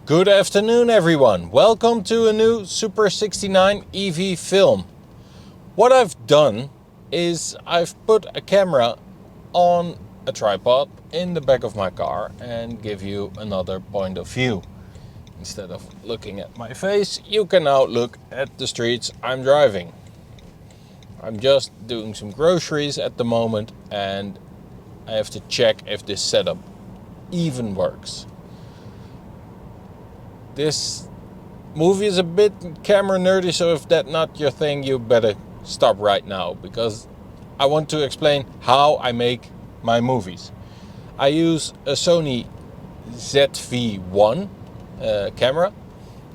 Good afternoon everyone, welcome to a new Super 69 EV film. What I've done is I've put a camera on a tripod in the back of my car and give you another point of view. Instead of looking at my face, you can now look at the streets I'm driving. I'm just doing some groceries at the moment and I have to check if this setup even works. This movie is a bit camera nerdy, so if that's not your thing, you better stop right now, because I want to explain how I make my movies. I use a Sony ZV-1 camera,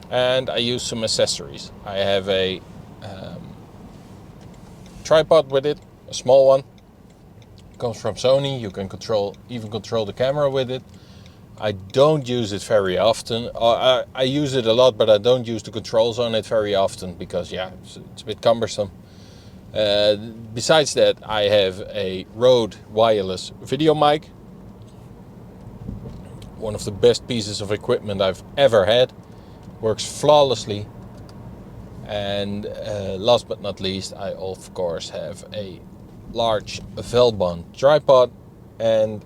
and I use some accessories. I have a tripod with it, a small one. It comes from Sony. You can even control the camera with it. I don't use it very often. I use it a lot, but I don't use the controls on it very often because, it's a bit cumbersome. Besides that, I have a Rode wireless video mic. One of the best pieces of equipment I've ever had. Works flawlessly. And last but not least, I of course have a large Velbond tripod and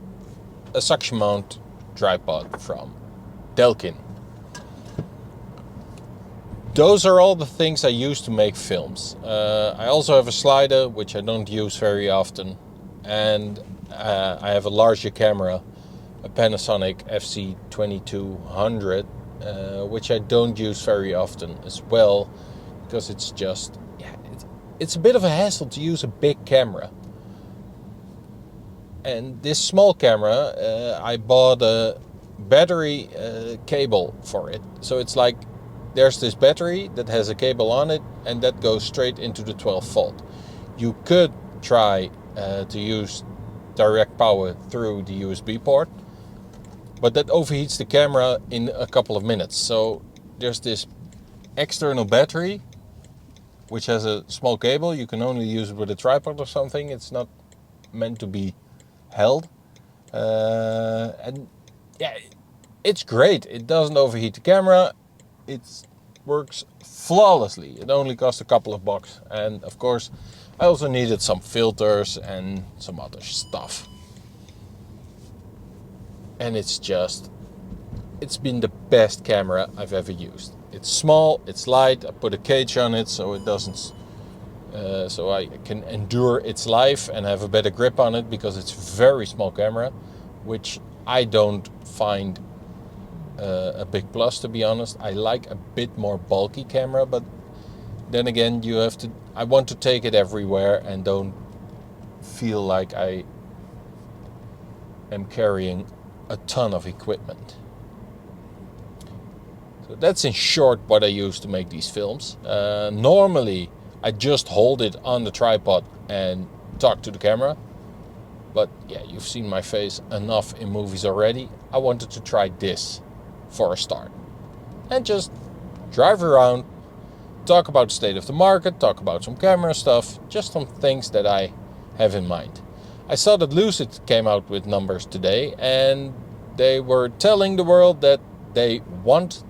a suction mount tripod from Delkin. Those are all the things I use to make films. I also have a slider, which I don't use very often, and I have a larger camera, a Panasonic FC2200, which I don't use very often as well, because it's just, it's a bit of a hassle to use a big camera. And this small camera, I bought a battery cable for it. So it's like there's this battery that has a cable on it, and that goes straight into the 12 volt. You could try to use direct power through the USB port, but that overheats the camera in a couple of minutes. So there's this external battery, which has a small cable. You can only use it with a tripod or something. It's not meant to be held, and it's great. It doesn't overheat the camera. It works flawlessly. It only costs a couple of bucks, and of course I also needed some filters and some other stuff, and it's been the best camera I've ever used. It's small, it's light. I put a cage on it so it doesn't so I can endure its life and have a better grip on it, because it's a very small camera, which I don't find a big plus, to be honest. I like a bit more bulky camera, but then again, I want to take it everywhere and don't feel like I am carrying a ton of equipment. So that's in short what I use to make these films. Normally I just hold it on the tripod and talk to the camera. But you've seen my face enough in movies already. I wanted to try this for a start. And just drive around, talk about the state of the market, talk about some camera stuff, just some things that I have in mind. I saw that Lucid came out with numbers today, and they were telling the world that they want,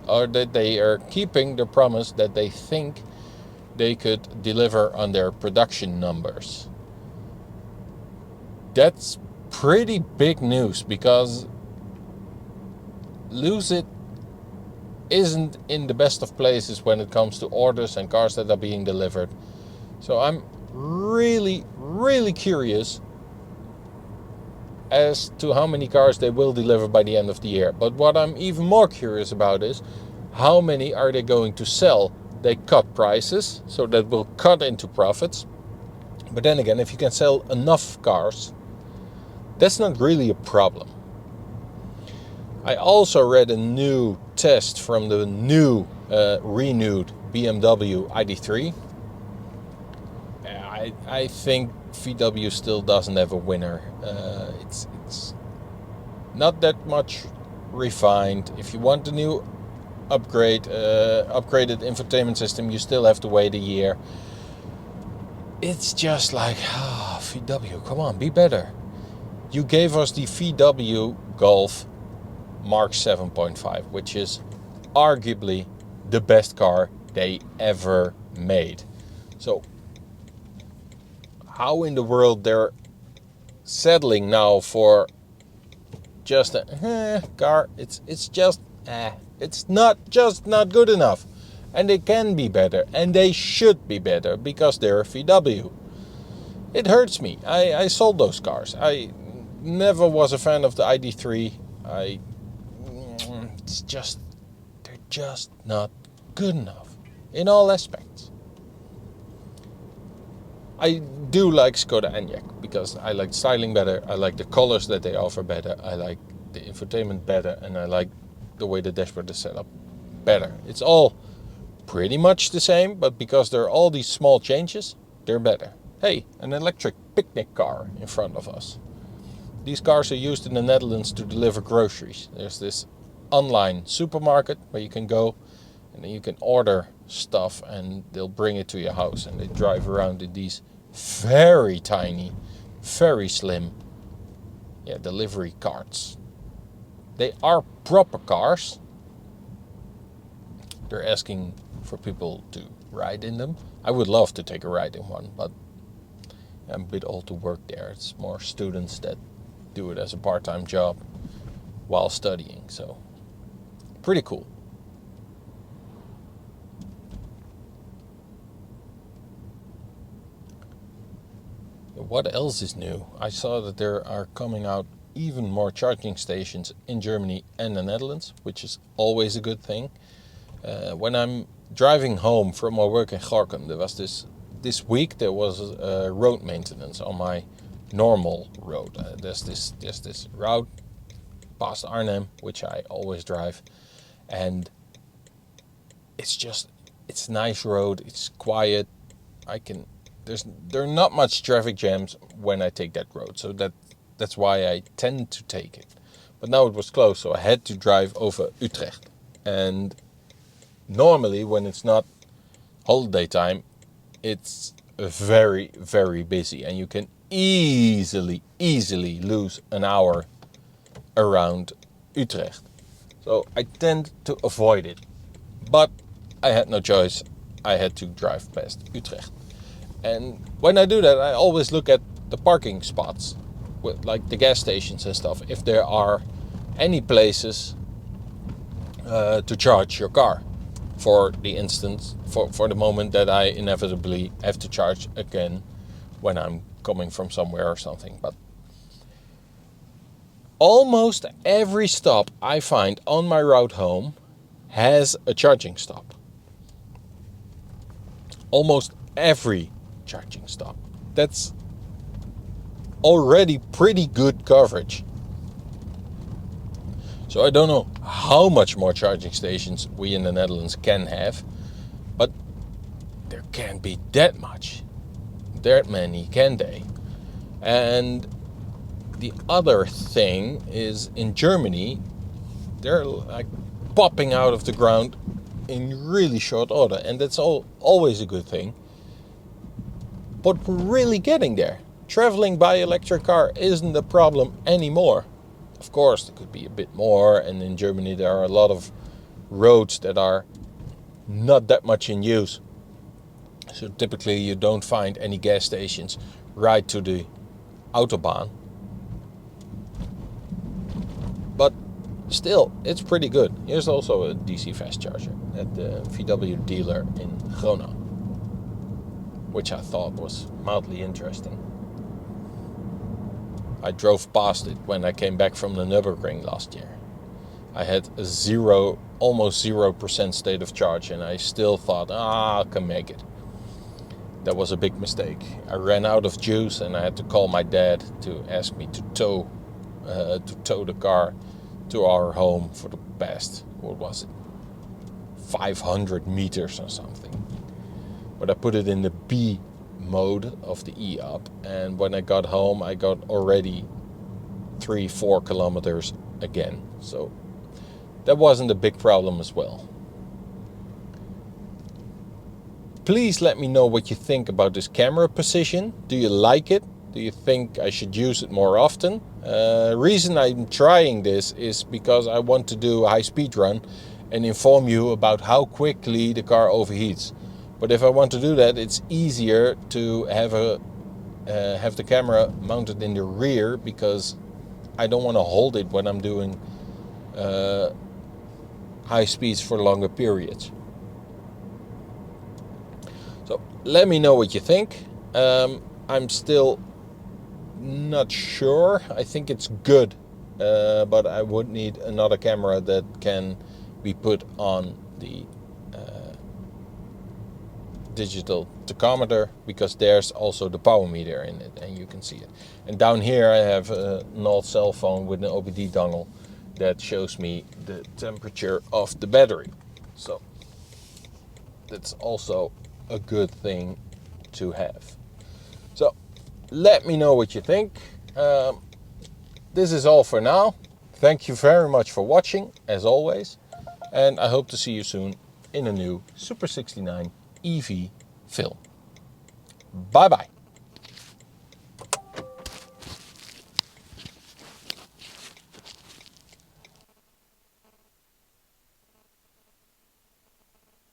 or that they are keeping the promise that they think they could deliver on their production numbers. That's pretty big news, because Lucid isn't in the best of places when it comes to orders and cars that are being delivered. So I'm really, really curious as to how many cars they will deliver by the end of the year. But what I'm even more curious about is how many are they going to sell. They cut prices, so that will cut into profits. But then again, if you can sell enough cars, that's not really a problem. I also read a new test from the new, renewed BMW i3. I think VW still doesn't have a winner. It's not that much refined. If you want the new upgraded infotainment system, you still have to wait a year. It's just like, VW, come on, be better. You gave us the VW Golf Mark 7.5, which is arguably the best car they ever made. So how in the world they're settling now for just a car? It's just it's not good enough, and they can be better, and they should be better because they're a VW. It hurts me. I sold those cars. I never was a fan of the ID3. They're just not good enough in all aspects. I do like Skoda Enyaq because I like styling better, I like the colors that they offer better, I like the infotainment better, and I like the way the dashboard is set up better. It's all pretty much the same, but because there are all these small changes, they're better. Hey, an electric picnic car in front of us. These cars are used in the Netherlands to deliver groceries. There's this online supermarket where you can go and then you can order stuff and they'll bring it to your house, and they drive around in these very tiny, very slim delivery carts. They are proper cars. They're asking for people to ride in them. I would love to take a ride in one, but I'm a bit old to work there. It's more students that do it as a part-time job while studying, so pretty cool. What else is new? I saw that there are coming out even more charging stations in Germany and the Netherlands, which is always a good thing. When I'm driving home from my work in Gorkum, there was this week there was road maintenance on my normal road. There's this route past Arnhem, which I always drive, and it's a nice road. It's quiet. There are not much traffic jams when I take that road, so that's why I tend to take it. But now it was closed, so I had to drive over Utrecht. And normally, when it's not holiday time, it's very, very busy, and you can easily lose an hour around Utrecht. So I tend to avoid it, but I had no choice. I had to drive past Utrecht. And when I do that, I always look at the parking spots, with like the gas stations and stuff, if there are any places to charge your car for the instance, for the moment that I inevitably have to charge again when I'm coming from somewhere or something. But almost every stop I find on my route home has a charging stop. Almost every charging stop. That's already pretty good coverage. So I don't know how much more charging stations we in the Netherlands can have, but there can't be that many, can they? And the other thing is, in Germany, they're like popping out of the ground in really short order, and that's always a good thing. But we're really getting there. Traveling by electric car isn't a problem anymore. Of course, there could be a bit more, and in Germany there are a lot of roads that are not that much in use. So typically you don't find any gas stations right to the Autobahn. But still, it's pretty good. Here's also a DC fast charger at the VW dealer in Gronau, which I thought was mildly interesting. I drove past it when I came back from the Nürburgring last year. I had almost 0% state of charge, and I still thought, I can make it. That was a big mistake. I ran out of juice, and I had to call my dad to ask me to tow the car to our home for the past, 500 meters or something. But I put it in the B mode of the e-up, and when I got home I got already 3-4 kilometers again, so that wasn't a big problem as well. Please let me know what you think about this camera position. Do you like it? Do you think I should use it more often? Reason I'm trying this is because I want to do a high speed run and inform you about how quickly the car overheats. But if I want to do that, it's easier to have the camera mounted in the rear, because I don't want to hold it when I'm doing high speeds for longer periods. So let me know what you think. I'm still not sure. I think it's good, but I would need another camera that can be put on the digital tachometer, because there's also the power meter in it and you can see it. And down here I have an old cell phone with an OBD dongle that shows me the temperature of the battery. So that's also a good thing to have. So let me know what you think. This is all for now. Thank you very much for watching, as always, and I hope to see you soon in a new Super 69 EV film. Bye bye.